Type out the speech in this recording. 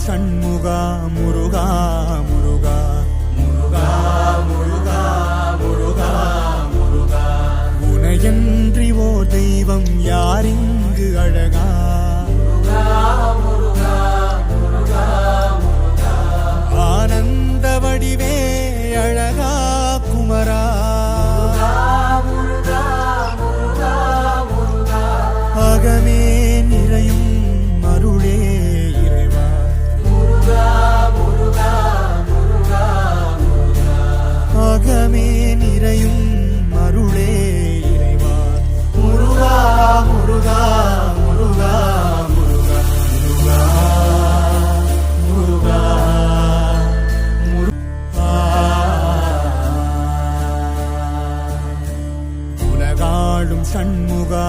சண்முகா முருகா முருகா முருகா முருகா முருகா முருகா உனையன்றி ஓர் தெய்வம் யாரிங்கு அழகா முருகா முருகா முருகா முருகா ஆனந்த வடிவே அழகா குமரா முருகா முருகா முருகா அகமே நிறையும் அருளே இறைவா முருகா முருகா முருகா முருகா அகமே நிறையும் அருளே இறைவா முருகா முருகா முருகா முருகா முருகா முருகா உலகாளும் சண்முகா